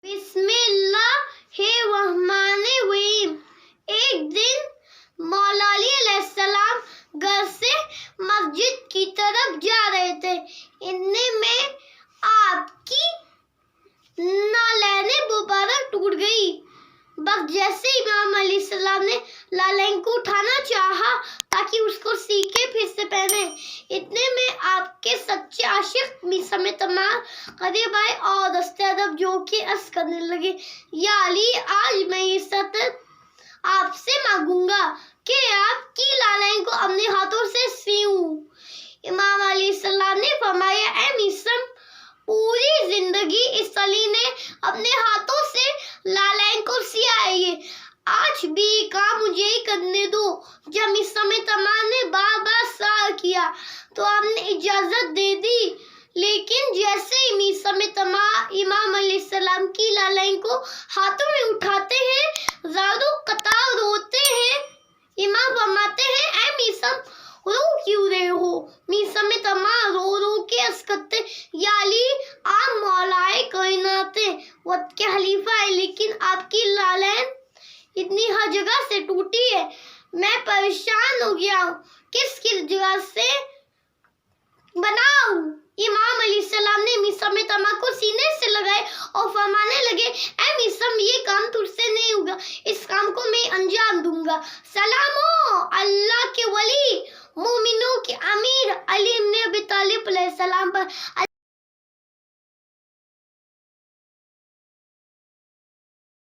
बिस्मिल्लाहिर्रहमानिर्रहीम। एक दिन मौला अली अलैहिस्सलाम घर से मस्जिद की तरफ जा रहे थे। इतने में आपकी नालैने मुबारक टूट गई। बस जैसे इमाम अली सलाम ने लालैन को उठाना चाहा ताकि उसको सीके फिर से पहने, इतने में आपके सच्चे आशिक मीसम तमाम करीब आए और दस्ते अदब जो कि अर्ज करने लगे, या अली, आज मैं ये सतर आपसे मांगूंगा कि आपकी लालैन को अपने हाथों से सीऊं। इमाम अली सलाम ने फरमाया, ऐ मीसम, पूरी जिंदगी इस अली ने अपने हाथों से लालैन को सिया है, आज भी काम मुझे ही करने दो। जब इस समय तमाम ने बार बार सवाल किया तो आपने इजाजत दे दी, लेकिन जैसे ही मीसम तमाम इमाम अलैहिस्सलाम की लालैन को हाथों में उठाते हैं, ज़ारो कतार रोते हैं। इमाम फरमाते हैं, ऐ मीसम, रो क्यों रहे हो? मीसम तमाम रो रो के अर्ज़ करते, या अली, आप मौलाए कायनात वक्त के खलीफा है, लेकिन आपकी लालैन इतनी हर जगह से टूटी है, मैं परेशान हो गया हूँ, किस जगह से बनाऊं? इमाम अली सलाम ने मीसम तमाम को सीने से लगाए और फरमाने लगे, ऐ मीसम, ये काम तुझसे नहीं होगा, इस काम को मैं अंजाम दूंगा। सलाम